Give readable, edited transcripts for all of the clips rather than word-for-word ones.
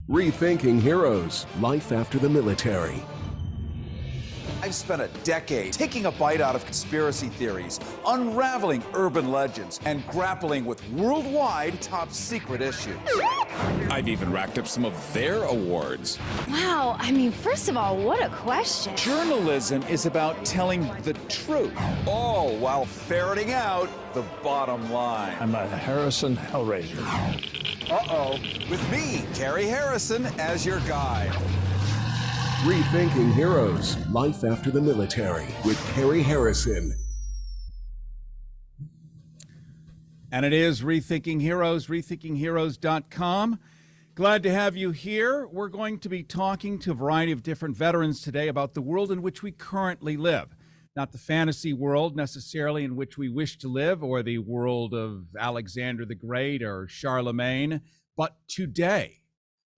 Rethinking Heroes, Life After the Military. I've spent a decade taking a bite out of conspiracy theories, unraveling urban legends, and grappling with worldwide top secret issues. I've even racked up some of their awards. Wow, I mean, first of all, what a question. Journalism is about telling the truth, all while ferreting out the bottom line. I'm a Harrison Hellraiser. Uh-oh, with me, Carrie Harrison, as your guide. Rethinking Heroes, Life After the Military with Carrie Harrison. And it is Rethinking Heroes, rethinkingheroes.com. Glad to have you here. We're going to be talking to a variety of different veterans today about the world in which we currently live. Not the fantasy world necessarily in which we wish to live, or the world of Alexander the Great or Charlemagne, but today,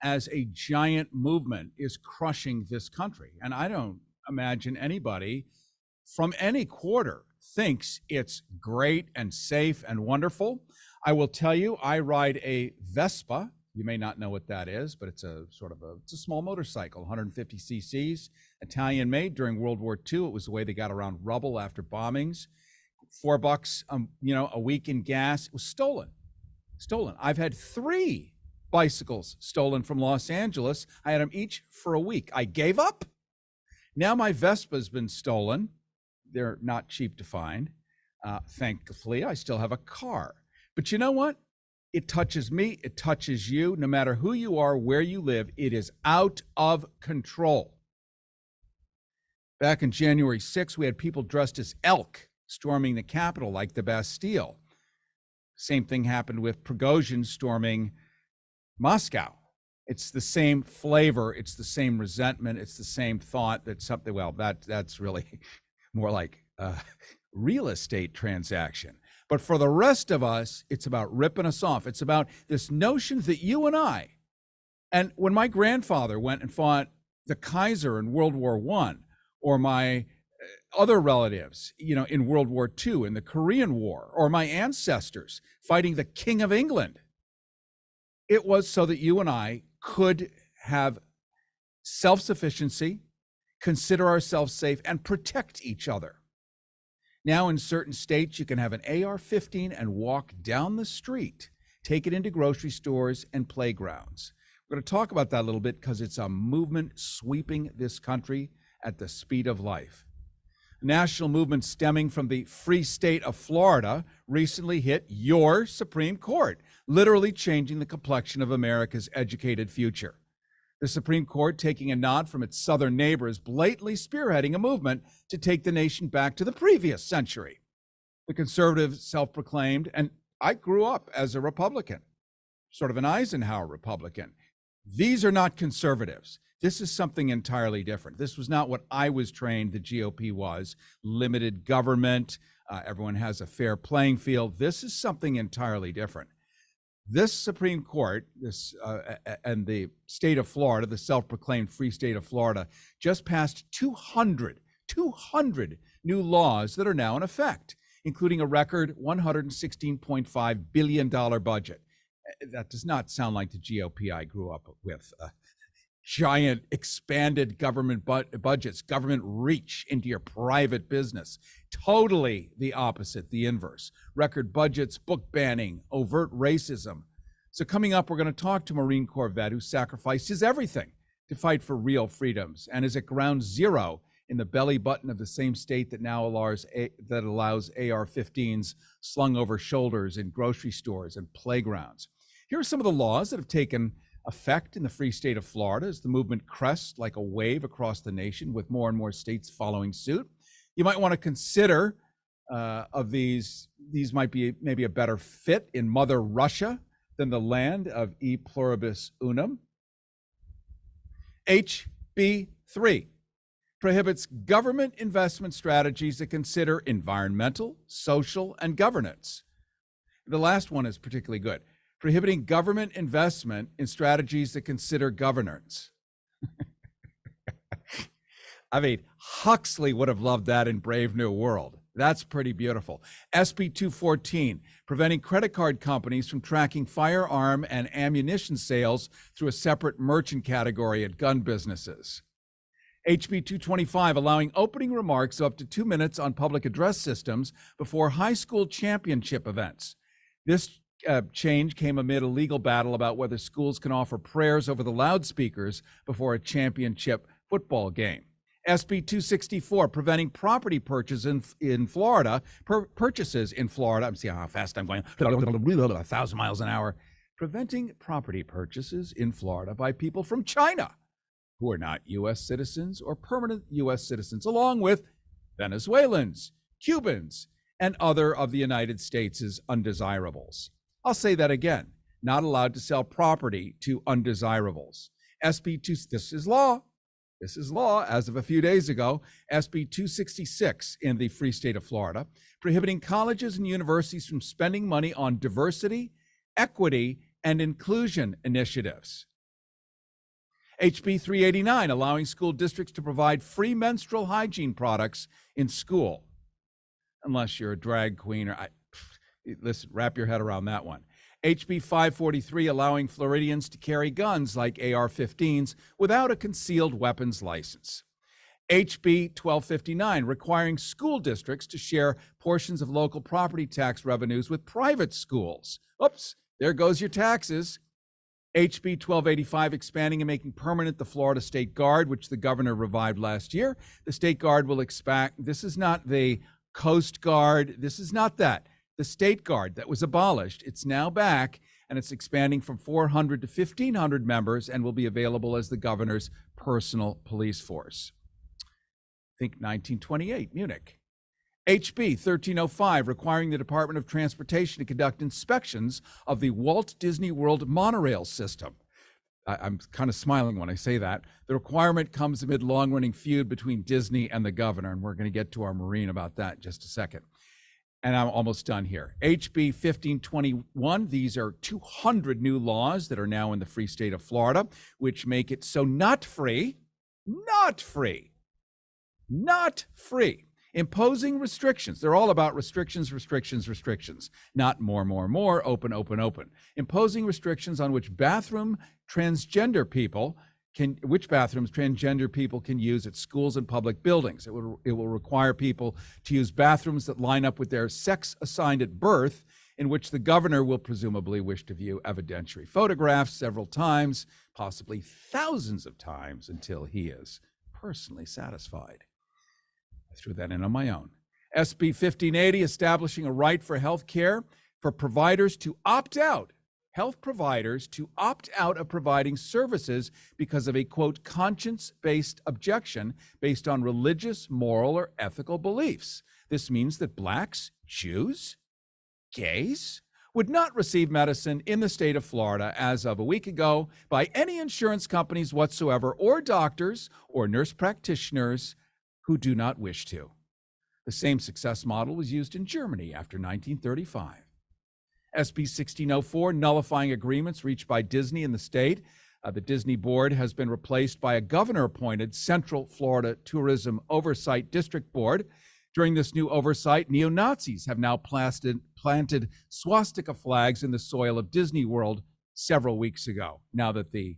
as a giant movement is crushing this country. And I don't imagine anybody from any quarter thinks it's great and safe and wonderful. I will tell you, I ride a Vespa. You may not know what that is, but it's a small motorcycle, 150 cc's, Italian made during World War II. It was the way they got around rubble after bombings. $4, a week in gas. It was stolen. I've had 3 bicycles stolen from Los Angeles. I had them each for a week. I gave up. Now my Vespa's been stolen. They're not cheap to find. Thankfully, I still have a car. But you know what? It touches me. It touches you. No matter who you are, where you live, it is out of control. Back on January 6th, we had people dressed as elk storming the Capitol like the Bastille. Same thing happened with Prigozhin storming Moscow. It's the same flavor, it's the same resentment, it's the same thought that something, that's really more like a real estate transaction. But for the rest of us, it's about ripping us off. It's about this notion that you and I, and when my grandfather went and fought the Kaiser in World War I, or my other relatives, in World War II, in the Korean War, or my ancestors fighting the King of England, it was so that you and I could have self-sufficiency, consider ourselves safe, and protect each other. Now, in certain states, you can have an AR-15 and walk down the street, take it into grocery stores and playgrounds. We're going to talk about that a little bit because it's a movement sweeping this country at the speed of life. A national movement stemming from the free state of Florida recently hit your Supreme Court, literally changing the complexion of America's educated future. The Supreme Court, taking a nod from its southern neighbors, blatantly spearheading a movement to take the nation back to the previous century. The conservative self-proclaimed, and I grew up as a Republican, sort of an Eisenhower Republican. These are not conservatives. This is something entirely different. This was not what I was trained the GOP was. Limited government, everyone has a fair playing field. This is something entirely different. This Supreme Court, and the state of Florida, the self-proclaimed free state of Florida, just passed 200 new laws that are now in effect, including a record $116.5 billion budget. That does not sound like the GOP I grew up with. Giant expanded government budgets, government reach into your private business. Totally the opposite, the inverse. Record budgets, book banning, overt racism. So coming up, we're going to talk to Marine Corps vet who sacrificed his everything to fight for real freedoms and is at ground zero in the belly button of the same state that now allows AR-15s slung over shoulders in grocery stores and playgrounds. Here are some of the laws that have taken effect in the free state of Florida as the movement crests like a wave across the nation, with more and more states following suit. You might want to consider of these might be maybe a better fit in Mother Russia than the land of E pluribus unum. HB 3 prohibits government investment strategies that consider environmental, social, and governance. The last one is particularly good. Prohibiting government investment in strategies that consider governance. I mean, Huxley would have loved that in Brave New World. That's pretty beautiful. SB 214, preventing credit card companies from tracking firearm and ammunition sales through a separate merchant category at gun businesses. HB 225, allowing opening remarks of up to 2 minutes on public address systems before high school championship events. This change came amid a legal battle about whether schools can offer prayers over the loudspeakers before a championship football game. SB 264, preventing property purchases in Florida, purchases in Florida. I'm seeing how fast I'm going, 1,000 miles an hour. Preventing property purchases in Florida by people from China who are not U.S. citizens or permanent U.S. citizens, along with Venezuelans, Cubans, and other of the United States' undesirables. I'll say that again, not allowed to sell property to undesirables. SB 2, this is law. This is law as of a few days ago. SB 266 in the free state of Florida, prohibiting colleges and universities from spending money on diversity, equity, and inclusion initiatives. HB 389, allowing school districts to provide free menstrual hygiene products in school. Unless you're a drag queen or, listen, wrap your head around that one. HB 543, allowing Floridians to carry guns like AR-15s without a concealed weapons license. HB 1259, requiring school districts to share portions of local property tax revenues with private schools. Oops, there goes your taxes. HB 1285, expanding and making permanent the Florida State Guard, which the governor revived last year. The State Guard will expand. This is not the Coast Guard. This is not that. The State Guard that was abolished, it's now back, and it's expanding from 400 to 1,500 members and will be available as the governor's personal police force. Think 1928, Munich. HB 1305, requiring the Department of Transportation to conduct inspections of the Walt Disney World monorail system. I'm kind of smiling when I say that. The requirement comes amid long-running feud between Disney and the governor, and we're going to get to our Marine about that in just a second. And I'm almost done here. HB 1521, these are 200 new laws that are now in the free state of Florida, which make it so not free, imposing restrictions. They're all about restrictions, not more, open. Imposing restrictions on which bathrooms transgender people can use at schools and public buildings. It will require people to use bathrooms that line up with their sex assigned at birth, in which the governor will presumably wish to view evidentiary photographs several times, possibly thousands of times, until he is personally satisfied. I threw that in on my own. SB 1580, establishing a right for health care for providers to opt out. Health providers to opt out of providing services because of a, quote, conscience-based objection based on religious, moral, or ethical beliefs. This means that blacks, Jews, gays would not receive medicine in the state of Florida as of a week ago by any insurance companies whatsoever, or doctors or nurse practitioners who do not wish to. The same success model was used in Germany after 1935. SB 1604, nullifying agreements reached by Disney and the state. The Disney board has been replaced by a governor-appointed Central Florida Tourism Oversight District Board. During this new oversight, neo-Nazis have now planted swastika flags in the soil of Disney World several weeks ago, now that the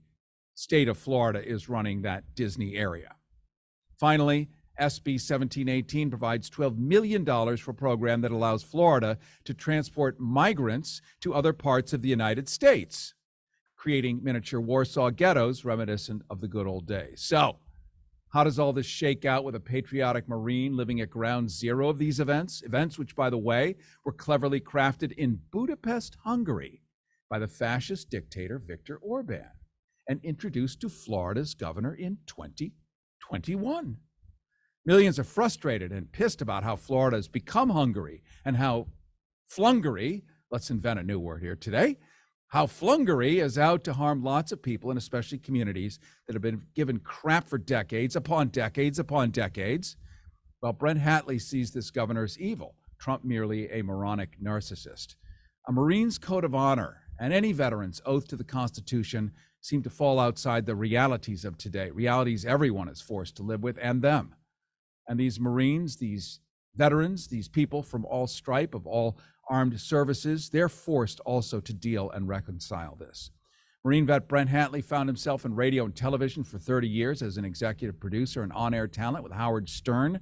state of Florida is running that Disney area. Finally, SB 1718 provides $12 million for a program that allows Florida to transport migrants to other parts of the United States, creating miniature Warsaw ghettos reminiscent of the good old days. So, how does all this shake out with a patriotic Marine living at ground zero of these events? Events which, by the way, were cleverly crafted in Budapest, Hungary, by the fascist dictator Viktor Orban and introduced to Florida's governor in 2021. Millions are frustrated and pissed about how Florida has become Hungary and how flungery, let's invent a new word here today, how flungery is out to harm lots of people, and especially communities that have been given crap for decades upon decades upon decades. Well, Brent Hatley sees this governor as evil, Trump merely a moronic narcissist. A Marine's code of honor and any veteran's oath to the Constitution seem to fall outside the realities of today, realities everyone is forced to live with, and them. And these Marines, these veterans, these people from all stripe of all armed services, they're forced also to deal and reconcile this. Marine vet Brent Hatley found himself in radio and television for 30 years as an executive producer and on-air talent with Howard Stern.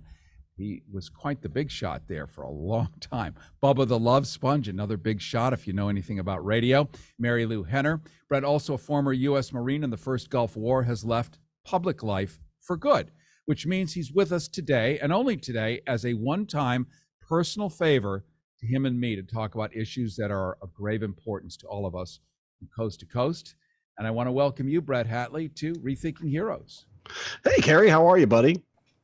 He was quite the big shot there for a long time. Bubba the Love Sponge, another big shot if you know anything about radio. Mary Lou Henner. Brett, also a former U.S. Marine in the First Gulf War, has left public life for good, which means he's with us today, and only today, as a one-time personal favor to him and me to talk about issues that are of grave importance to all of us from coast to coast. And I want to welcome you, Brett Hatley, to Rethinking Heroes. Hey, Kerry, how are you, buddy?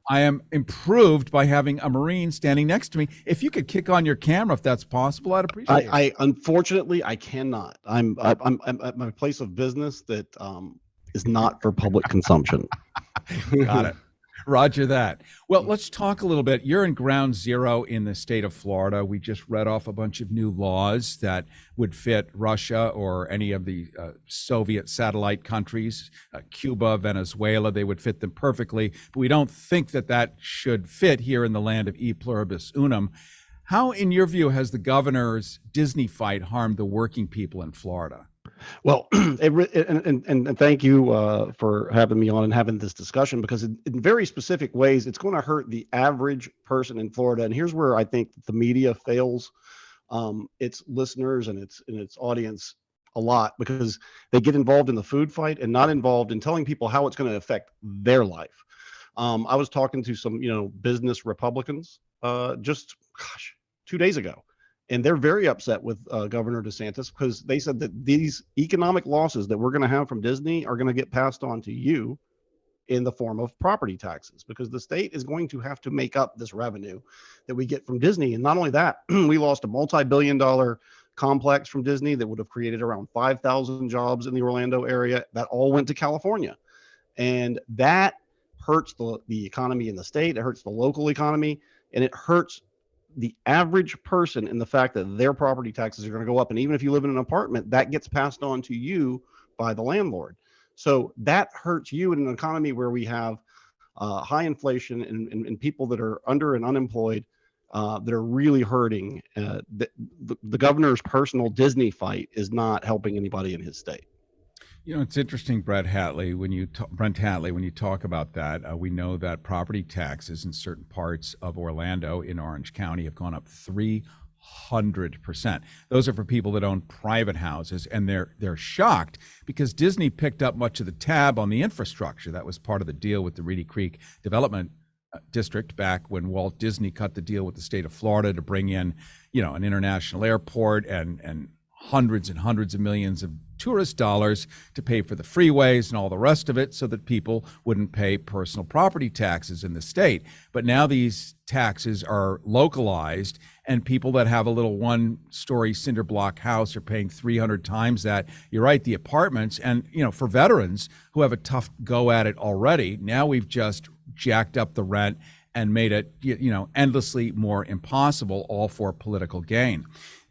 I am improved by having a Marine standing next to me. If you could kick on your camera, if that's possible, I'd appreciate it. I unfortunately I cannot. I'm at my place of business that is not for public consumption. Got it. Roger that. Well, let's talk a little bit. You're in ground zero in the state of Florida. We just read off a bunch of new laws that would fit Russia or any of the Soviet satellite countries, Cuba, Venezuela. They would fit them perfectly. But we don't think that that should fit here in the land of e pluribus unum. How, in your view, has the governor's Disney fight harmed the working people in Florida? Well, and thank you for having me on and having this discussion, because in very specific ways, it's going to hurt the average person in Florida. And here's where I think the media fails its listeners and its audience a lot, because they get involved in the food fight and not involved in telling people how it's going to affect their life. I was talking to some, business Republicans just 2 days ago. And they're very upset with Governor DeSantis, because they said that these economic losses that we're going to have from Disney are going to get passed on to you in the form of property taxes, because the state is going to have to make up this revenue that we get from Disney. And not only that, we lost a multi-billion-dollar complex from Disney that would have created around 5,000 jobs in the Orlando area. That all went to California. And that hurts the economy in the state. It hurts the local economy, and it hurts the average person in the fact that their property taxes are going to go up. And even if you live in an apartment, that gets passed on to you by the landlord. So that hurts you in an economy where we have high inflation and people that are under and unemployed that are really hurting. The governor's personal Disney fight is not helping anybody in his state. It's interesting, Brent Hatley, when you talk about that. We know that property taxes in certain parts of Orlando in Orange County have gone up 300%. Those are for people that own private houses, and they're shocked because Disney picked up much of the tab on the infrastructure. That was part of the deal with the Reedy Creek Development District back when Walt Disney cut the deal with the state of Florida to bring in, an international airport and hundreds and hundreds of millions of tourist dollars to pay for the freeways and all the rest of it, so that people wouldn't pay personal property taxes in the state. But now these taxes are localized, and people that have a little one-story cinder block house are paying 300 times that. You're right, the apartments, and for veterans who have a tough go at it already, now we've just jacked up the rent and made it endlessly more impossible, all for political gain.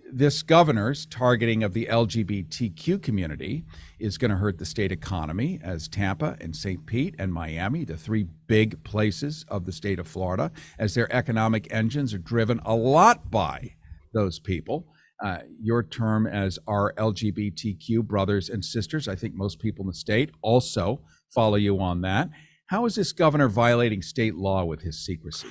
This governor's targeting of the LGBTQ community is going to hurt the state economy, as Tampa and St. Pete and Miami, the three big places of the state of Florida, as their economic engines are driven a lot by those people. Your term as our LGBTQ brothers and sisters, I think most people in the state also follow you on that. How is this governor violating state law with his secrecy?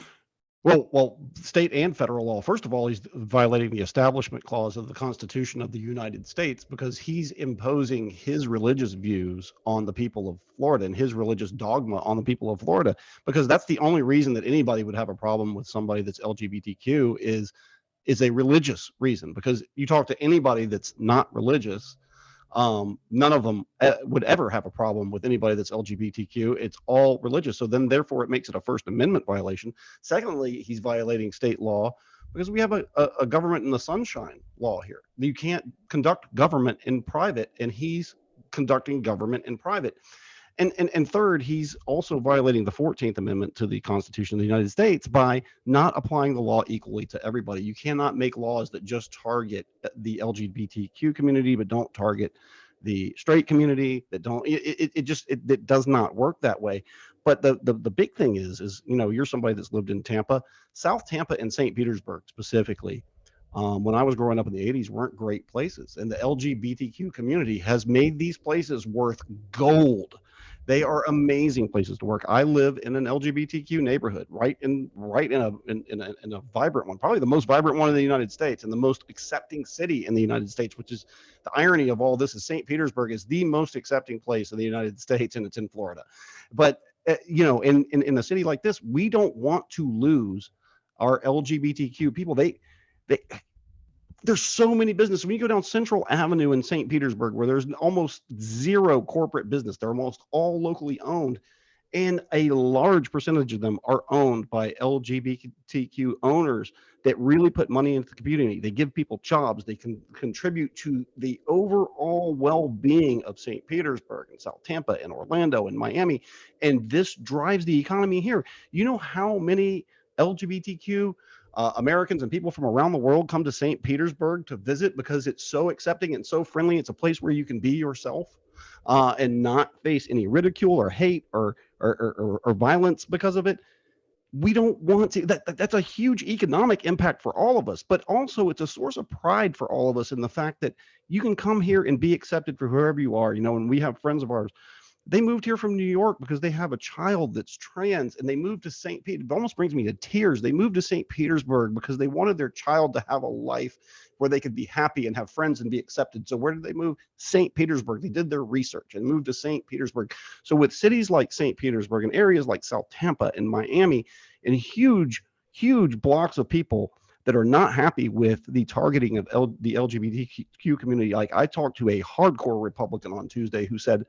Well, state and federal law. First of all, he's violating the Establishment Clause of the Constitution of the United States, because he's imposing his religious views on the people of Florida and his religious dogma on the people of Florida, because that's the only reason that anybody would have a problem with somebody that's LGBTQ is a religious reason. Because you talk to anybody that's not religious, none of them would ever have a problem with anybody that's LGBTQ. It's all religious. So then therefore it makes it a First Amendment violation. Secondly, he's violating state law because we have a government in the sunshine law here. You can't conduct government in private, and he's conducting government in private. And third, he's also violating the 14th Amendment to the Constitution of the United States by not applying the law equally to everybody. You cannot make laws that just target the LGBTQ community but don't target the straight community that don't. It does not work that way. But the big thing is you're somebody that's lived in Tampa, South Tampa, and St. Petersburg specifically. When I was growing up in the 80s, weren't great places, and the LGBTQ community has made these places worth gold. They are amazing places to work. I live in an LGBTQ neighborhood, right in a vibrant one, probably the most vibrant one in the United States, and the most accepting city in the United States. Which is the irony of all this: is St. Petersburg is the most accepting place in the United States, and it's in Florida. But in a city like this, we don't want to lose our LGBTQ people. There's so many businesses. When you go down Central Avenue in St. Petersburg, where there's almost zero corporate business, they're almost all locally owned, and a large percentage of them are owned by LGBTQ owners that really put money into the community. They give people jobs. They can contribute to the overall well-being of St. Petersburg and South Tampa and Orlando and Miami, and this drives the economy here. You know how many LGBTQ Americans and people from around the world come to St. Petersburg to visit because it's so accepting and so friendly. It's a place where you can be yourself and not face any ridicule or hate or violence because of it. We don't want to. That's a huge economic impact for all of us, but also it's a source of pride for all of us in the fact that you can come here and be accepted for whoever you are. And we have friends of ours. They moved here from New York because they have a child that's trans, and they moved to St. Pete. It almost brings me to tears. They moved to St. Petersburg because they wanted their child to have a life where they could be happy and have friends and be accepted. So where did they move? St. Petersburg. They did their research and moved to St. Petersburg. So with cities like St. Petersburg and areas like South Tampa and Miami and huge blocks of people that are not happy with the targeting of the LGBTQ community. Like, I talked to a hardcore Republican on Tuesday who said,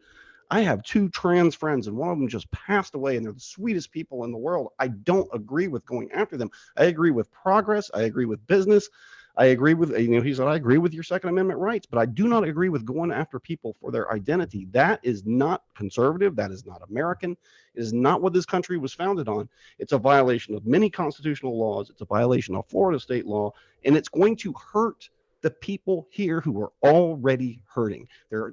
I have 2 trans friends and one of them just passed away and they're the sweetest people in the world. I don't agree with going after them. I agree with progress. I agree with business. I agree with, he said, I agree with your Second Amendment rights, but I do not agree with going after people for their identity. That is not conservative. That is not American. It is not what this country was founded on. It's a violation of many constitutional laws. It's a violation of Florida state law, and it's going to hurt the people here who are already hurting.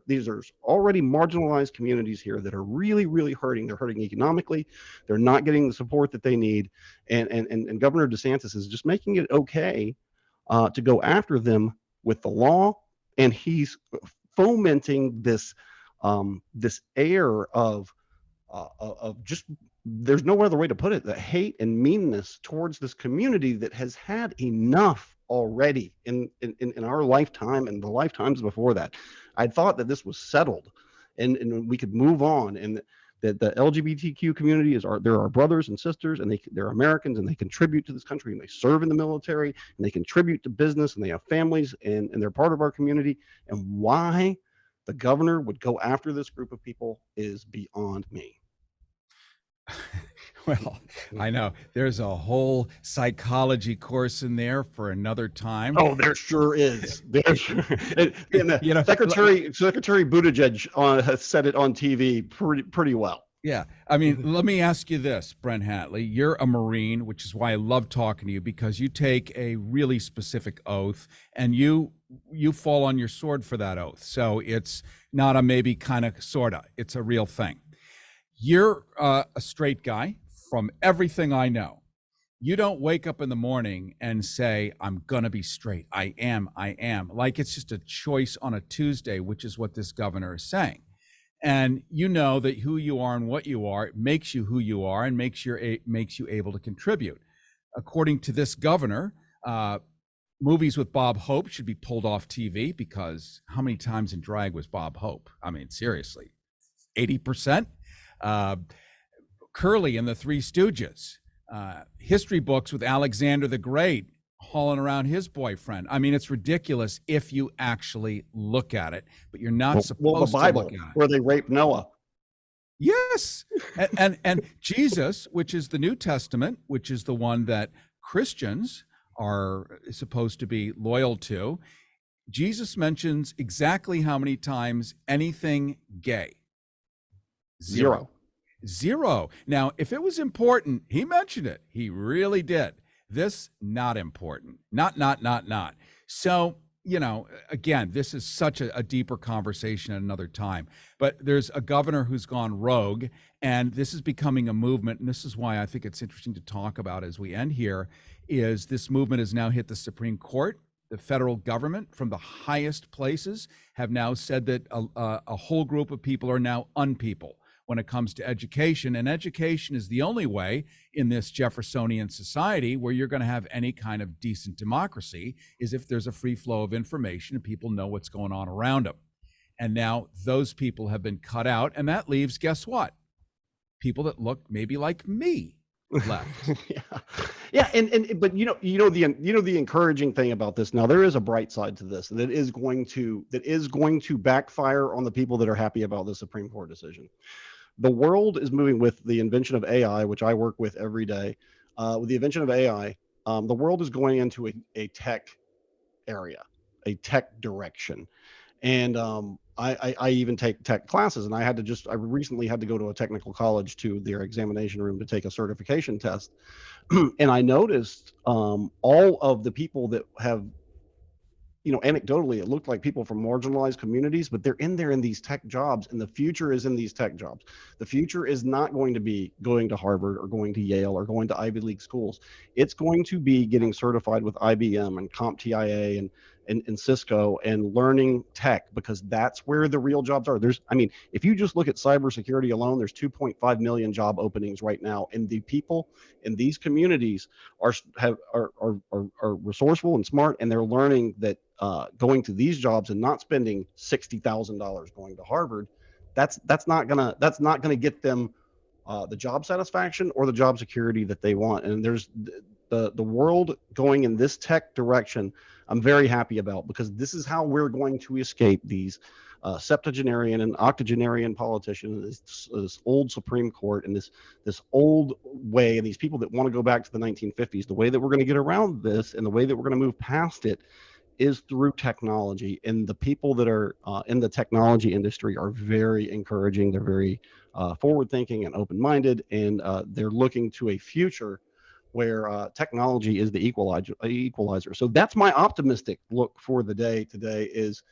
These are already marginalized communities here that are really, really hurting. They're hurting economically. They're not getting the support that they need. And Governor DeSantis is just making it okay to go after them with the law. And he's fomenting this air of just, there's no other way to put it, the hate and meanness towards this community that has had enough already in our lifetime and the lifetimes before that. I thought that this was settled and we could move on, and that the LGBTQ community they're our brothers and sisters, and they're Americans, and they contribute to this country, and they serve in the military, and they contribute to business, and they have families, and they're part of our community. And why the governor would go after this group of people is beyond me. Well, I know there's a whole psychology course in there for another time. Oh, there sure is. There sure. And Secretary Buttigieg has said it on TV pretty well. Yeah. I mean, let me ask you this, Brent Hatley. You're a Marine, which is why I love talking to you, because you take a really specific oath and you fall on your sword for that oath. So it's not a maybe, kind of, sort of. It's a real thing. You're a straight guy. From everything I know, you don't wake up in the morning and say, I'm going to be straight. I am. Like it's just a choice on a Tuesday, which is what this governor is saying. And you know that who you are and what you are makes you who you are and makes you able to contribute. According to this governor, movies with Bob Hope should be pulled off TV, because how many times in drag was Bob Hope? I mean, seriously, 80%? Curly and the Three Stooges, history books with Alexander the Great hauling around his boyfriend. I mean, it's ridiculous if you actually look at it, but you're not supposed the Bible, to look at it. Where they raped Noah. Yes. and Jesus, which is the New Testament, which is the one that Christians are supposed to be loyal to, Jesus mentions exactly how many times anything gay. Zero. Now, if it was important, he mentioned it. He really did. This, not important. Not. So you know, again, this is such a deeper conversation at another time. But there's a governor who's gone rogue, and this is becoming a movement. And this is why I think it's interesting to talk about as we end here, is this movement has now hit the Supreme Court. The federal government from the highest places have now said that a whole group of people are now unpeople when it comes to education. And education is the only way in this Jeffersonian society where you're going to have any kind of decent democracy, is if there's a free flow of information and people know what's going on around them. And now those people have been cut out. And that leaves, guess what? People that look maybe like me left. Yeah. But the encouraging thing about this, now there is a bright side to this, and that is going to backfire on the people that are happy about the Supreme Court decision. The world is moving with the invention of AI, which I work with every day. With the invention of AI, the world is going into a tech area, a tech direction. And I even take tech classes, and I recently had to go to a technical college to their examination room to take a certification test. And I noticed all of the people that have, anecdotally, it looked like people from marginalized communities, but they're in there in these tech jobs, and the future is in these tech jobs. The future is not going to be going to Harvard or going to Yale or going to Ivy League schools. It's going to be getting certified with IBM and CompTIA and Cisco and learning tech, because that's where the real jobs are. If you just look at cybersecurity alone, there's 2.5 million job openings right now, and the people in these communities are resourceful and smart, and they're learning that going to these jobs and not spending $60,000 going to Harvard, that's not gonna get them the job satisfaction or the job security that they want. And there's the world going in this tech direction. I'm very happy about, because this is how we're going to escape these septuagenarian and octogenarian politicians, this old Supreme Court, and this old way, and these people that want to go back to the 1950s. The way that we're going to get around this, and the way that we're going to move past it, is through technology. And the people that are in the technology industry are very encouraging. They're very forward-thinking and open-minded, and they're looking to a future where technology is the equalizer. So that's my optimistic look for the day today. Is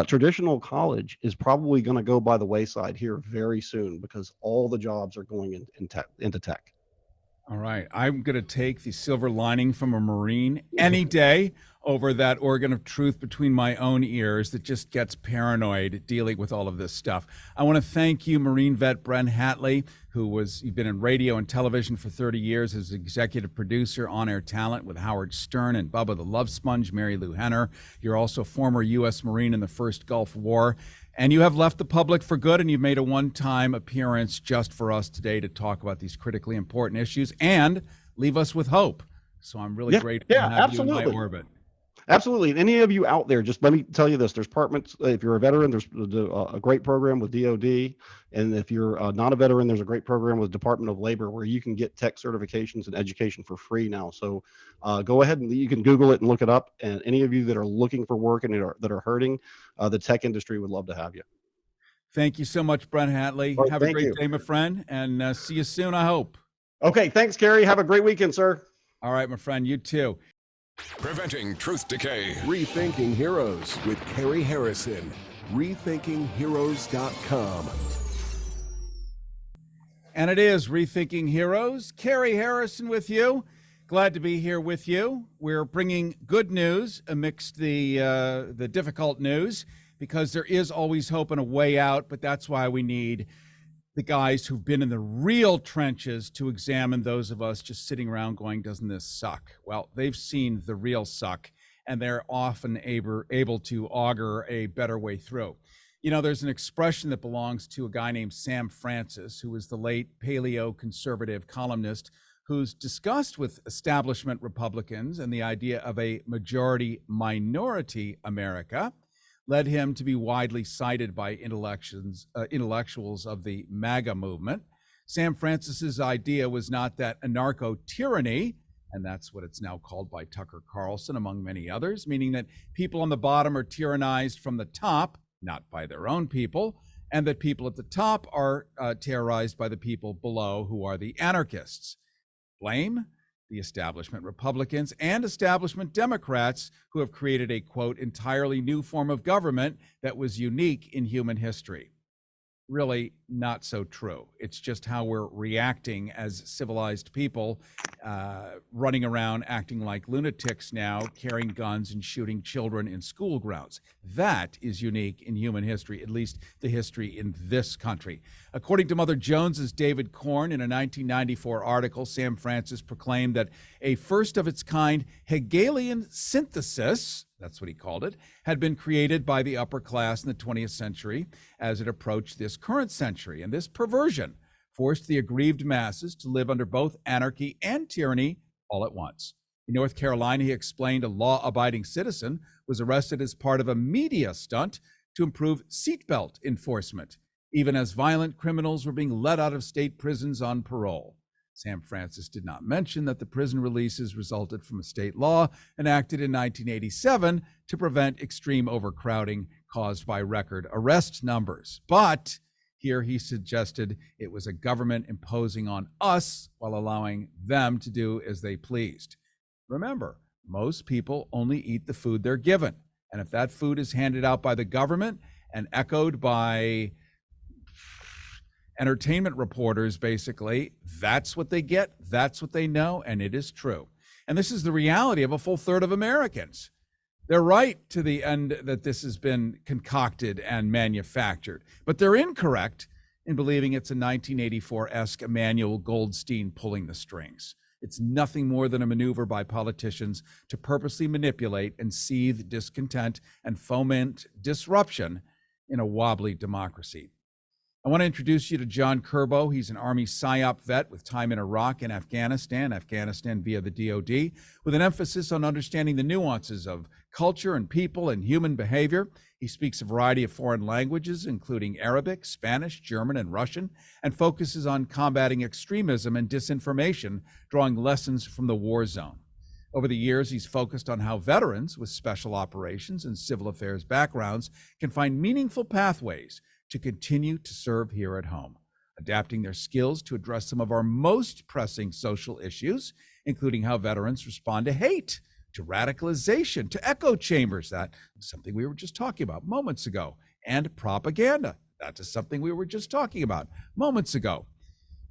traditional college is probably going to go by the wayside here very soon, because all the jobs are going into tech. All right. I'm going to take the silver lining from a Marine any day over that organ of truth between my own ears that just gets paranoid dealing with all of this stuff. I want to thank you, Marine vet Bren Hatley, you've been in radio and television for 30 years as executive producer, on-air talent with Howard Stern and Bubba the Love Sponge, Mary Lou Henner. You're also former U.S. Marine in the First Gulf War. And you have left the public for good, and you've made a one-time appearance just for us today to talk about these critically important issues and leave us with hope. So I'm really grateful to have you in my orbit. Absolutely. And any of you out there, just let me tell you this. There's departments, if you're a veteran, there's a great program with DOD. And if you're not a veteran, there's a great program with Department of Labor where you can get tech certifications and education for free now. So go ahead and you can Google it and look it up. And any of you that are looking for work and that are hurting, the tech industry would love to have you. Thank you so much, Brent Hatley. Right, have a great day, my friend, and see you soon, I hope. Okay. Thanks, Kerry. Have a great weekend, sir. All right, my friend. You too. Preventing truth decay. Rethinking Heroes with Kerry Harrison. RethinkingHeroes.com. And it is Rethinking Heroes. Kerry Harrison with you. Glad to be here with you. We're bringing good news amidst the difficult news, because there is always hope and a way out, but that's why we need the guys who've been in the real trenches to examine those of us just sitting around going, doesn't this suck? Well, they've seen the real suck, and they're often able to augur a better way through. You know, there's an expression that belongs to a guy named Sam Francis, who was the late paleo-conservative columnist who's discussed with establishment Republicans and the idea of a majority-minority America led him to be widely cited by intellectuals of the MAGA movement. Sam Francis's idea was not that anarcho-tyranny, and that's what it's now called by Tucker Carlson, among many others, meaning that people on the bottom are tyrannized from the top, not by their own people, and that people at the top are terrorized by the people below, who are the anarchists. Blame? the establishment Republicans and establishment Democrats who have created a, quote, entirely new form of government that was unique in human history. Really not so true. It's just how we're reacting as civilized people, running around acting like lunatics now, carrying guns and shooting children in school grounds. That is unique in human history, at least the history in this country. According to Mother Jones's David Korn, in a 1994 article, Sam Francis proclaimed that a first of its kind Hegelian synthesis, that's what he called it, had been created by the upper class in the 20th century as it approached this current century. And this perversion forced the aggrieved masses to live under both anarchy and tyranny all at once. In North Carolina, he explained a law-abiding citizen was arrested as part of a media stunt to improve seatbelt enforcement, even as violent criminals were being let out of state prisons on parole. Sam Francis did not mention that the prison releases resulted from a state law enacted in 1987 to prevent extreme overcrowding caused by record arrest numbers. But here he suggested it was a government imposing on us while allowing them to do as they pleased. Remember, most people only eat the food they're given. And if that food is handed out by the government and echoed by entertainment reporters, basically, that's what they get, that's what they know, and it is true. And this is the reality of a full third of Americans. They're right to the end that this has been concocted and manufactured, but they're incorrect in believing it's a 1984-esque Emmanuel Goldstein pulling the strings. It's nothing more than a maneuver by politicians to purposely manipulate and seethe discontent and foment disruption in a wobbly democracy. I want to introduce you to John Curbo. He's an Army PSYOP vet with time in Iraq and Afghanistan via the DoD, with an emphasis on understanding the nuances of culture and people and human behavior. He speaks a variety of foreign languages, including Arabic, Spanish, German, and Russian, and focuses on combating extremism and disinformation, drawing lessons from the war zone. Over the years, he's focused on how veterans with special operations and civil affairs backgrounds can find meaningful pathways to continue to serve here at home, adapting their skills to address some of our most pressing social issues, including how veterans respond to hate, to radicalization, to echo chambers, that is something we were just talking about moments ago, and propaganda. That is something we were just talking about moments ago.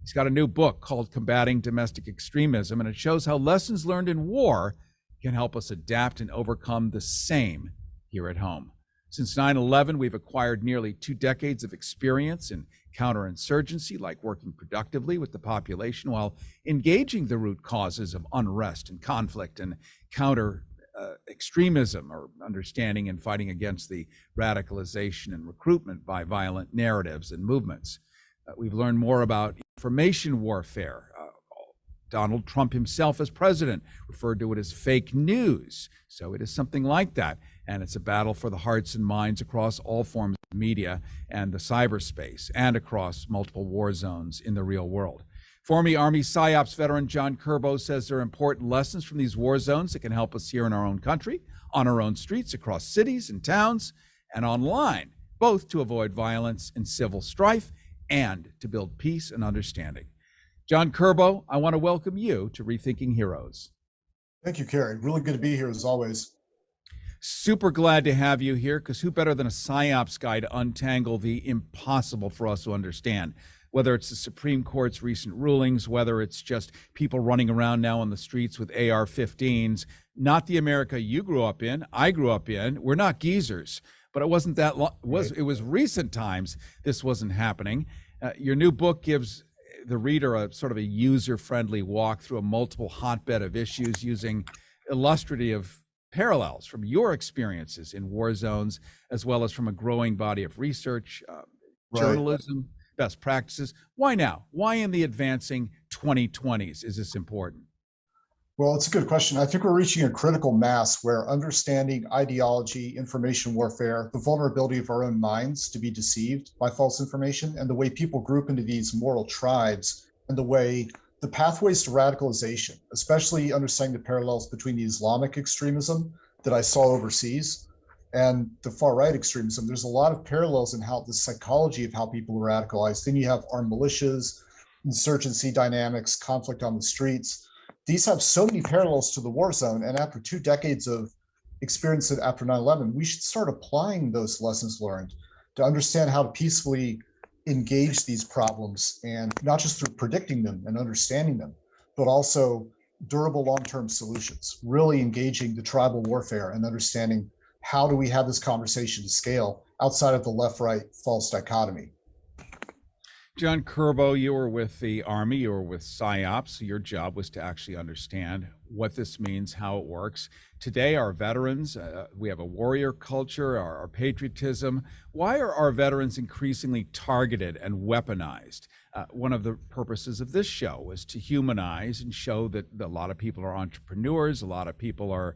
He's got a new book called Combating Domestic Extremism, and it shows how lessons learned in war can help us adapt and overcome the same here at home. Since 9/11, we've acquired nearly 2 decades of experience in counterinsurgency, like working productively with the population while engaging the root causes of unrest and conflict, and counter extremism, or understanding and fighting against the radicalization and recruitment by violent narratives and movements. We've learned more about information warfare. Donald Trump himself, as president, referred to it as fake news. So it is something like that. And it's a battle for the hearts and minds across all forms of media and the cyberspace, and across multiple war zones in the real world. Former Army PSYOPs veteran John Curbo says there are important lessons from these war zones that can help us here in our own country, on our own streets, across cities and towns, and online, both to avoid violence and civil strife and to build peace and understanding. John Curbo, I want to welcome you to Rethinking Heroes. Thank you, Kerry. Really good to be here as always. Super glad to have you here, because who better than a PSYOPs guy to untangle the impossible for us to understand, whether it's the Supreme Court's recent rulings, whether it's just people running around now on the streets with AR-15s, not the America you grew up in, I grew up in. We're not geezers, but it wasn't that long. It was recent times this wasn't happening. Your new book gives the reader a sort of a user-friendly walk through a multiple hotbed of issues using illustrative parallels from your experiences in war zones, as well as from a growing body of research, journalism, best practices. Why now? Why in the advancing 2020s is this important? Well, it's a good question. I think we're reaching a critical mass where understanding ideology, information warfare, the vulnerability of our own minds to be deceived by false information, and the way people group into these moral tribes, and the pathways to radicalization, especially understanding the parallels between the Islamic extremism that I saw overseas and the far-right extremism. There's a lot of parallels in how the psychology of how people are radicalized. Then you have armed militias, insurgency dynamics, conflict on the streets. these have so many parallels to the war zone. And after 2 decades of experience after 9/11, we should start applying those lessons learned to understand how to peacefully engage these problems, and not just through predicting them and understanding them, but also durable long-term solutions, really engaging the tribal warfare and understanding how do we have this conversation to scale outside of the left-right false dichotomy. John Curbo, you were with the Army, you were with PSYOPs. Your job was to actually understand what this means, how it works. Today, our veterans, we have a warrior culture, our patriotism. Why are our veterans increasingly targeted and weaponized? One of the purposes of this show was to humanize and show that a lot of people are entrepreneurs, a lot of people are,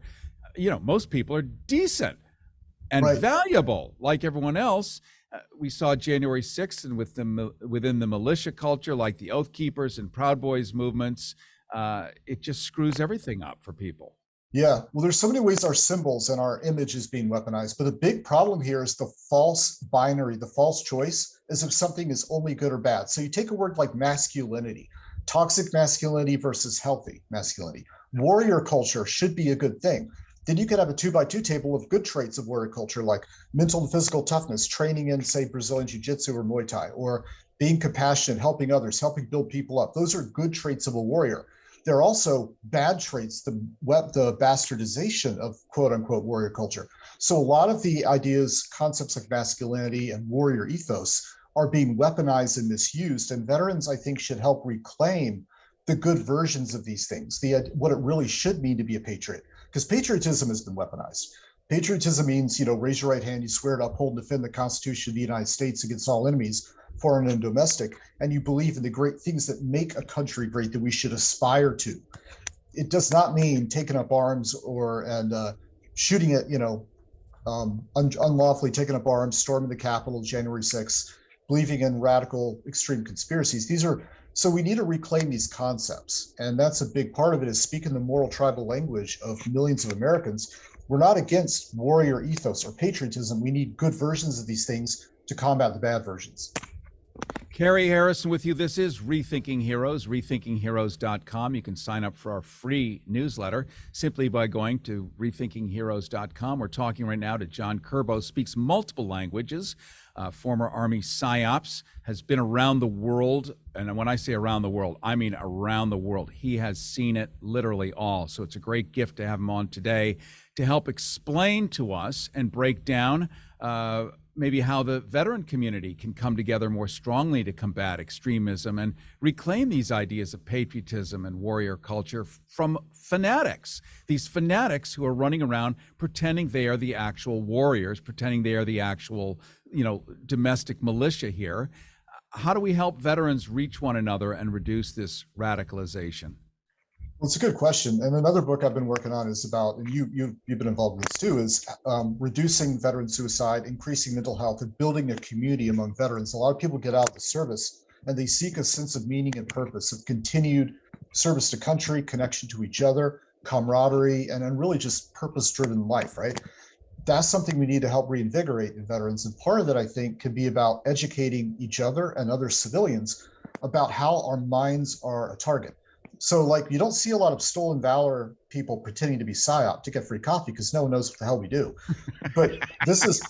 most people are decent and valuable like everyone else. We saw January 6th and within the militia culture, like the Oath Keepers and Proud Boys movements, it just screws everything up for people. Yeah, well, there's so many ways our symbols and our image is being weaponized, but the big problem here is the false binary, the false choice, as if something is only good or bad. So you take a word like masculinity, toxic masculinity versus healthy masculinity. Warrior culture should be a good thing. Then you could have a 2x2 table of good traits of warrior culture, like mental and physical toughness, training in, say, Brazilian Jiu-Jitsu or Muay Thai, or being compassionate, helping others, helping build people up. Those are good traits of a warrior. There are also bad traits, the bastardization of quote unquote warrior culture. So a lot of the ideas, concepts like masculinity and warrior ethos are being weaponized and misused. And veterans, I think, should help reclaim the good versions of these things, what it really should mean to be a patriot. Because patriotism has been weaponized. Patriotism means, raise your right hand, you swear to uphold and defend the Constitution of the United States against all enemies, foreign and domestic, and you believe in the great things that make a country great that we should aspire to. It does not mean taking up arms and shooting at, unlawfully taking up arms, storming the Capitol January 6th, believing in radical extreme conspiracies. So we need to reclaim these concepts. And that's a big part of it, is speaking the moral tribal language of millions of Americans. We're not against warrior ethos or patriotism. We need good versions of these things to combat the bad versions. Carrie Harrison with you. This is Rethinking Heroes, rethinkingheroes.com. You can sign up for our free newsletter simply by going to rethinkingheroes.com. We're talking right now to John Curbo, speaks multiple languages, former Army PSYOPs, has been around the world. And when I say around the world, I mean around the world. He has seen it literally all. So it's a great gift to have him on today to help explain to us and break down maybe how the veteran community can come together more strongly to combat extremism and reclaim these ideas of patriotism and warrior culture from fanatics. These fanatics who are running around pretending they are the actual warriors, pretending they are the actual, domestic militia here. How do we help veterans reach one another and reduce this radicalization? Well, it's a good question. And another book I've been working on is about, and you've been involved in this too, is reducing veteran suicide, increasing mental health, and building a community among veterans. A lot of people get out of the service and they seek a sense of meaning and purpose, of continued service to country, connection to each other, camaraderie, and really just purpose-driven life, right? That's something we need to help reinvigorate in veterans. And part of it, I think, could be about educating each other and other civilians about how our minds are a target. So you don't see a lot of stolen valor people pretending to be PSYOP to get free coffee because no one knows what the hell we do. But this is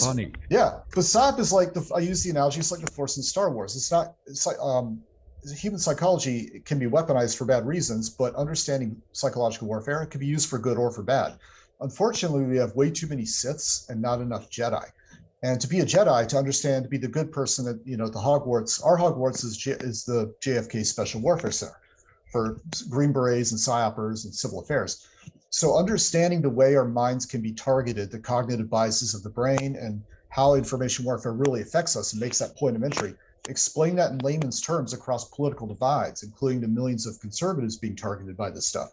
funny. Yeah. But PSYOP is I use the analogy, it's like the Force in Star Wars. It's like human psychology can be weaponized for bad reasons, but understanding psychological warfare, it can be used for good or for bad. Unfortunately, we have way too many Siths and not enough Jedi. And to be a Jedi, to understand, to be the good person at, the Hogwarts, our Hogwarts is the JFK Special Warfare Center for Green Berets and PSYOPers and civil affairs. So understanding the way our minds can be targeted, the cognitive biases of the brain, and how information warfare really affects us and makes that point of entry, explain that in layman's terms across political divides, including the millions of conservatives being targeted by this stuff,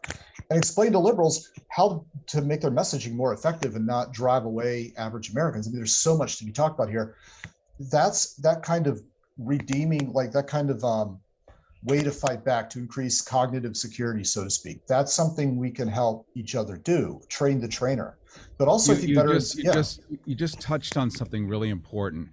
and explain to liberals how to make their messaging more effective and not drive away average Americans. I mean, there's so much to be talked about here. That's that kind of redeeming, that kind of way to fight back, to increase cognitive security, so to speak. That's something we can help each other do, train the trainer. But also, I think veterans, you just touched on something really important.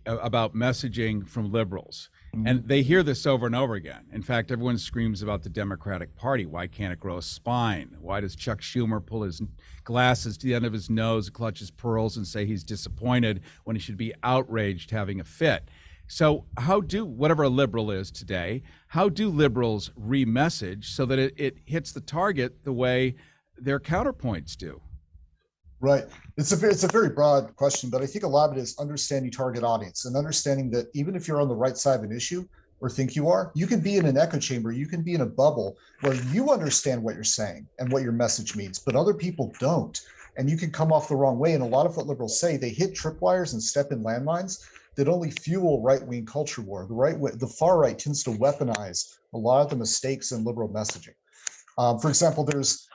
about messaging from liberals. And they hear this over and over again. In fact, everyone screams about the Democratic Party. Why can't it grow a spine? Why does Chuck Schumer pull his glasses to the end of his nose, clutch his pearls, and say he's disappointed when he should be outraged having a fit? So how do, whatever a liberal is today, how do liberals re-message so that it hits the target the way their counterpoints do? Right. It's a very broad question, but I think a lot of it is understanding target audience and understanding that even if you're on the right side of an issue or think you are, you can be in an echo chamber, you can be in a bubble where you understand what you're saying and what your message means, but other people don't. And you can come off the wrong way. And a lot of what liberals say, they hit tripwires and step in landmines that only fuel right-wing culture war. The far right tends to weaponize a lot of the mistakes in liberal messaging. For example, there's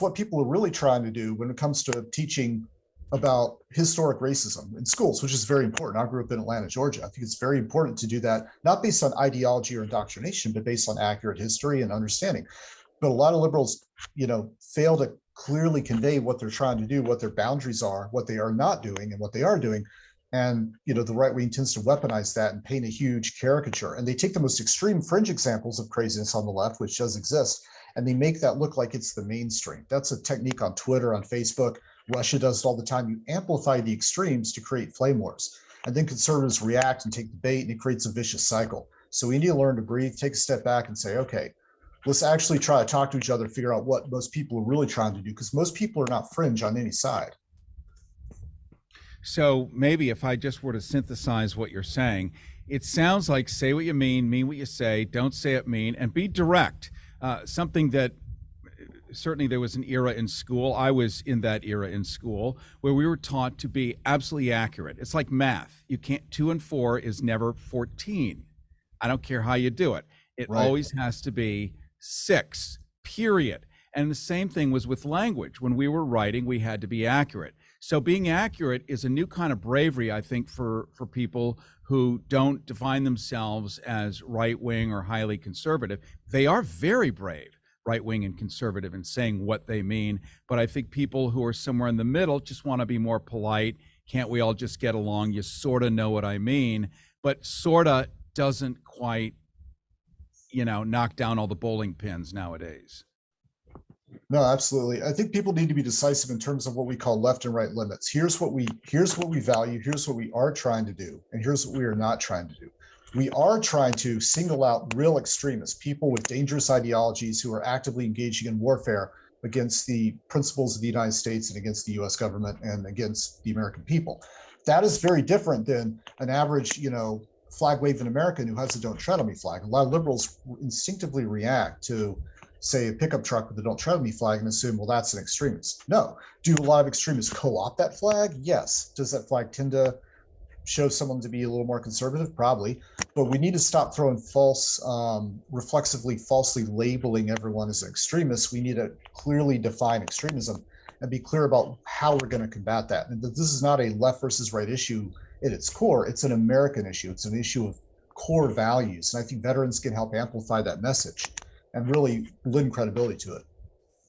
what people are really trying to do when it comes to teaching about historic racism in schools, which is very important. I grew up in Atlanta, Georgia. I think it's very important to do that, not based on ideology or indoctrination, but based on accurate history and understanding. But a lot of liberals, fail to clearly convey what they're trying to do, what their boundaries are, what they are not doing, and what they are doing. And, the right wing tends to weaponize that and paint a huge caricature. And they take the most extreme fringe examples of craziness on the left, which does exist, and they make that look like it's the mainstream. That's a technique on Twitter, on Facebook. Russia does it all the time. You amplify the extremes to create flame wars. And then conservatives react and take the bait, and it creates a vicious cycle. So we need to learn to breathe, take a step back and say, okay, let's actually try to talk to each other, figure out what most people are really trying to do, because most people are not fringe on any side. So maybe if I just were to synthesize what you're saying, it sounds like say what you mean what you say, don't say it mean, and be direct. Something that certainly there was an era in school, I was in that era in school, where we were taught to be absolutely accurate. It's like math. You can't, 2 and 4 is never 14. I don't care how you do it. It always has to be 6, period. And the same thing was with language. When we were writing, we had to be accurate. So being accurate is a new kind of bravery, I think, for people who don't define themselves as right-wing or highly conservative. They are very brave, right-wing and conservative, in saying what they mean. But I think people who are somewhere in the middle just want to be more polite. Can't we all just get along? You sort of know what I mean. But sort of doesn't quite, knock down all the bowling pins nowadays. No, absolutely. I think people need to be decisive in terms of what we call left and right limits. Here's what we value, here's what we are trying to do, and here's what we are not trying to do. We are trying to single out real extremists, people with dangerous ideologies who are actively engaging in warfare against the principles of the United States and against the US government and against the American people. That is very different than an average, flag waving American who has a "Don't Tread on Me" flag. A lot of liberals instinctively react to, say, a pickup truck with the "Don't Tread on Me" flag and assume, well, that's an extremist. No. Do a lot of extremists co-opt that flag? Yes. Does that flag tend to show someone to be a little more conservative? Probably. But we need to stop throwing reflexively falsely labeling everyone as an extremist. We need to clearly define extremism and be clear about how we're going to combat that. And this is not a left versus right issue at its core. It's an American issue. It's an issue of core values. And I think veterans can help amplify that message and really lend credibility to it.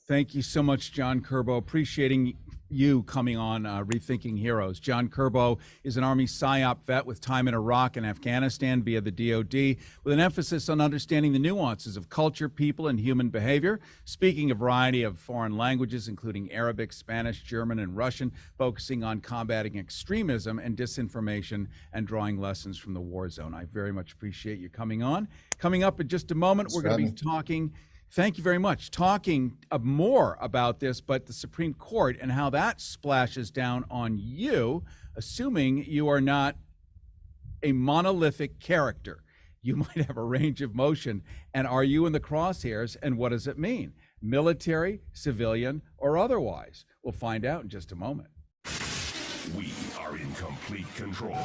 Thank you so much, John Curbo. Appreciating you coming on Rethinking Heroes. John Curbo is an Army PSYOP vet with time in Iraq and Afghanistan via the DoD, with an emphasis on understanding the nuances of culture, people, and human behavior, speaking a variety of foreign languages, including Arabic, Spanish, German, and Russian, focusing on combating extremism and disinformation and drawing lessons from the war zone. I very much appreciate you coming on. Coming up in just a moment, we're going to be talking Thank you very much. Talking more about this, but the Supreme Court and how that splashes down on you, assuming you are not a monolithic character. You might have a range of motion. And are you in the crosshairs? And what does it mean? Military, civilian, or otherwise? We'll find out in just a moment. We are in complete control.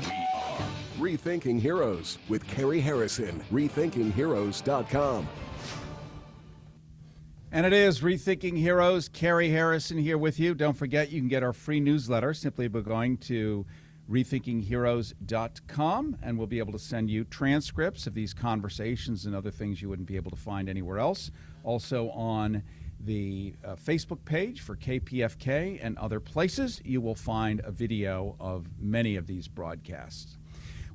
We are Rethinking Heroes with Carrie Harrison. RethinkingHeroes.com. And it is Rethinking Heroes. Carrie Harrison here with you. Don't forget, you can get our free newsletter simply by going to RethinkingHeroes.com, and we'll be able to send you transcripts of these conversations and other things you wouldn't be able to find anywhere else. Also on the Facebook page for KPFK and other places, you will find a video of many of these broadcasts.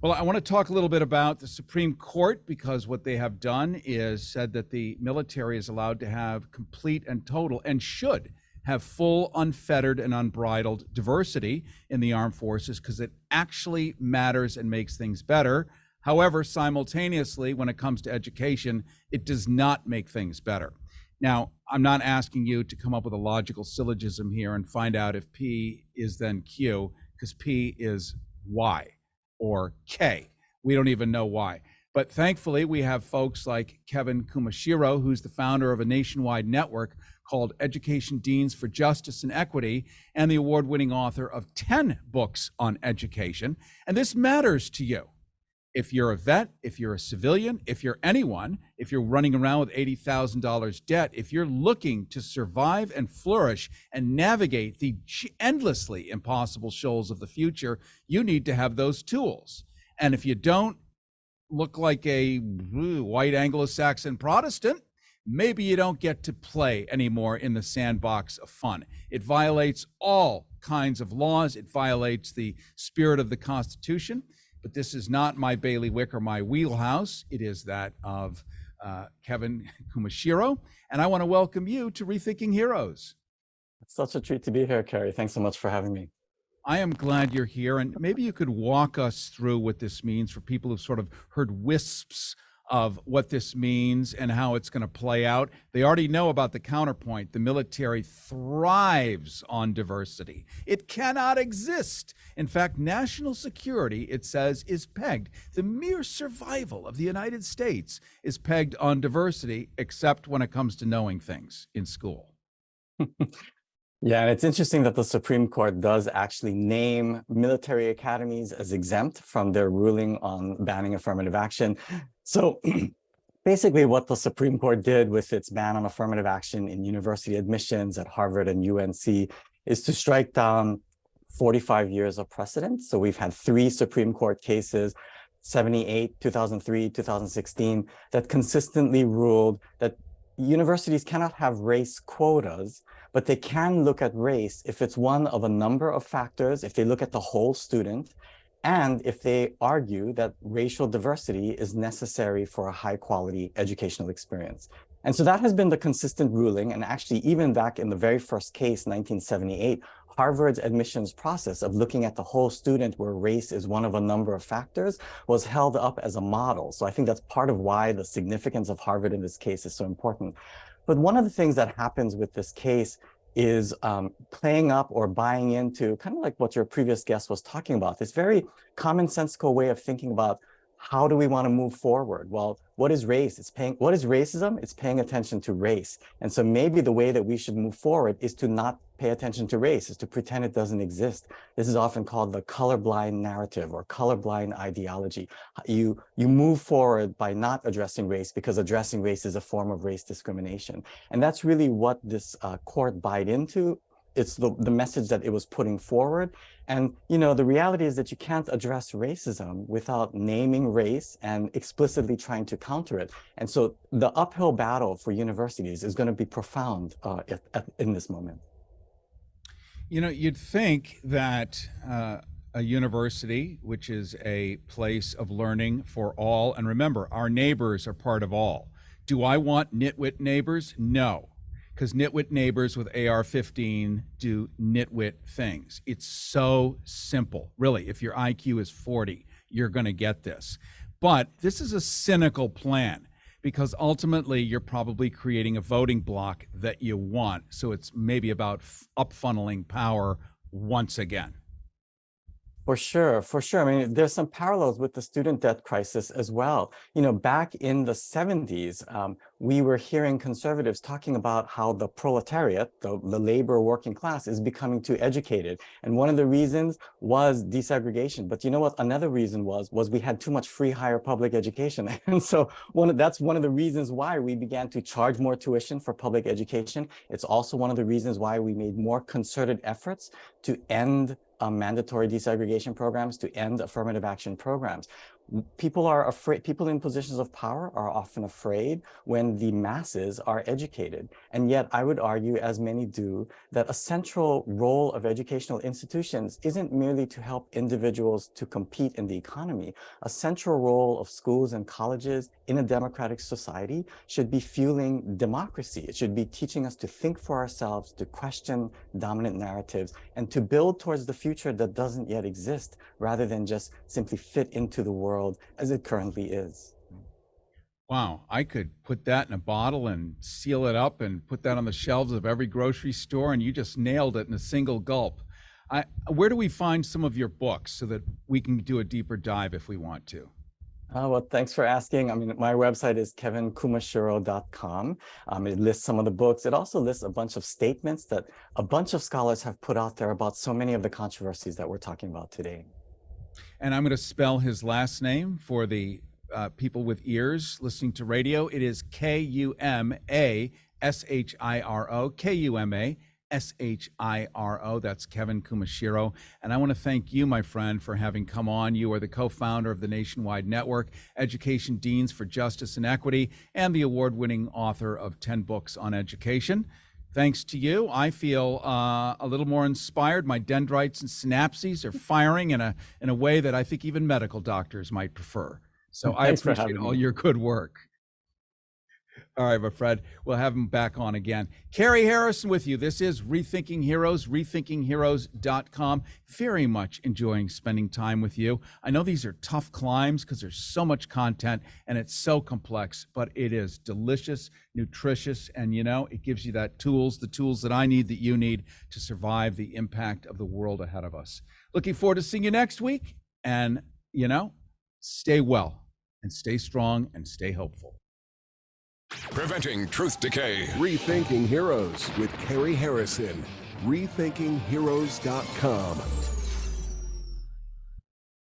Well, I want to talk a little bit about the Supreme Court, because what they have done is said that the military is allowed to have complete and total, and should have full, unfettered, and unbridled diversity in the armed forces, because it actually matters and makes things better. However, simultaneously, when it comes to education, it does not make things better. Now, I'm not asking you to come up with a logical syllogism here and find out if P is then Q, because P is Y or K. We don't even know why. But thankfully, we have folks like Kevin Kumashiro, who's the founder of a nationwide network called Education Deans for Justice and Equity, and the award-winning author of 10 books on education. And this matters to you. If you're a vet, if you're a civilian, if you're anyone, if you're running around with $80,000 debt, if you're looking to survive and flourish and navigate the endlessly impossible shoals of the future, you need to have those tools. And if you don't look like a white Anglo-Saxon Protestant, maybe you don't get to play anymore in the sandbox of fun. It violates all kinds of laws. It violates the spirit of the Constitution. But this is not my bailiwick or my wheelhouse. It is that of Kevin Kumashiro. And I want to welcome you to Rethinking Heroes. It's such a treat to be here, Kerry. Thanks so much for having me. I am glad you're here. And maybe you could walk us through what this means for people who've sort of heard wisps of what this means and how it's going to play out. They already know about the counterpoint. The military thrives on diversity. It cannot exist. In fact, national security, it says, is pegged. The mere survival of the United States is pegged on diversity, except when it comes to knowing things in school. Yeah, and it's interesting that the Supreme Court does actually name military academies as exempt from their ruling on banning affirmative action. So basically what the Supreme Court did with its ban on affirmative action in university admissions at Harvard and UNC is to strike down 45 years of precedent. So we've had 3 Supreme Court cases, 78, 2003, 2016, that consistently ruled that universities cannot have race quotas, but they can look at race if it's one of a number of factors, if they look at the whole student, and if they argue that racial diversity is necessary for a high quality educational experience. And so that has been the consistent ruling. And actually, even back in the very first case, 1978, Harvard's admissions process of looking at the whole student where race is one of a number of factors was held up as a model. So I think that's part of why the significance of Harvard in this case is so important. But one of the things that happens with this case is playing up or buying into kind of like what your previous guest was talking about, this very commonsensical way of thinking about how do we want to move forward? Well, what is race? What is racism? It's paying attention to race. And so maybe the way that we should move forward is to not pay attention to race, is to pretend it doesn't exist. This is often called the colorblind narrative or colorblind ideology. You move forward by not addressing race because addressing race is a form of race discrimination. And that's really what this court bought into. It's the message that it was putting forward. And, you know, the reality is that you can't address racism without naming race and explicitly trying to counter it. And so the uphill battle for universities is going to be profound in this moment. You know, you'd think that a university, which is a place of learning for all, and remember, our neighbors are part of all. Do I want nitwit neighbors? No. Because nitwit neighbors with AR-15 do nitwit things. It's so simple. Really, if your IQ is 40, you're going to get this. But this is a cynical plan because ultimately you're probably creating a voting bloc that you want. So it's maybe about up-funneling power once again. For sure, for sure. I mean, there's some parallels with the student debt crisis as well. You know, back in the 70s, we were hearing conservatives talking about how the proletariat, the labor working class, is becoming too educated. And one of the reasons was desegregation. But you know what? Another reason was we had too much free higher public education. And so that's one of the reasons why we began to charge more tuition for public education. It's also one of the reasons why we made more concerted efforts to end mandatory desegregation programs, to end affirmative action programs. People are afraid, people in positions of power are often afraid when the masses are educated. And yet I would argue, as many do, that a central role of educational institutions isn't merely to help individuals to compete in the economy. A central role of schools and colleges in a democratic society should be fueling democracy. It should be teaching us to think for ourselves, to question dominant narratives, and to build towards the future that doesn't yet exist, rather than just simply fit into the world as it currently is. Wow, I could put that in a bottle and seal it up and put that on the shelves of every grocery store, and you just nailed it in a single gulp. Where do we find some of your books so that we can do a deeper dive if we want to? Well, thanks for asking. I mean, my website is kevinkumashiro.com. It lists some of the books. It also lists a bunch of statements that a bunch of scholars have put out there about so many of the controversies that we're talking about today. And I'm going to spell his last name for the people with ears listening to radio. It is Kumashiro, Kumashiro. That's Kevin Kumashiro. And I want to thank you, my friend, for having come on. You are the co-founder of the nationwide network, Education Deans for Justice and Equity, and the award-winning author of 10 books on education. Thanks to you, I feel a little more inspired. My dendrites and synapses are firing in a way that I think even medical doctors might prefer. So I appreciate all your good work. All right, my friend, we'll have him back on again. Carrie Harrison with you. This is Rethinking Heroes, rethinkingheroes.com. Very much enjoying spending time with you. I know these are tough climbs because there's so much content and it's so complex, but it is delicious, nutritious, and it gives you the tools that I need, that you need to survive the impact of the world ahead of us. Looking forward to seeing you next week. And, stay well and stay strong and stay hopeful. Preventing truth decay. Rethinking Heroes with Carrie Harrison. rethinkingheroes.com.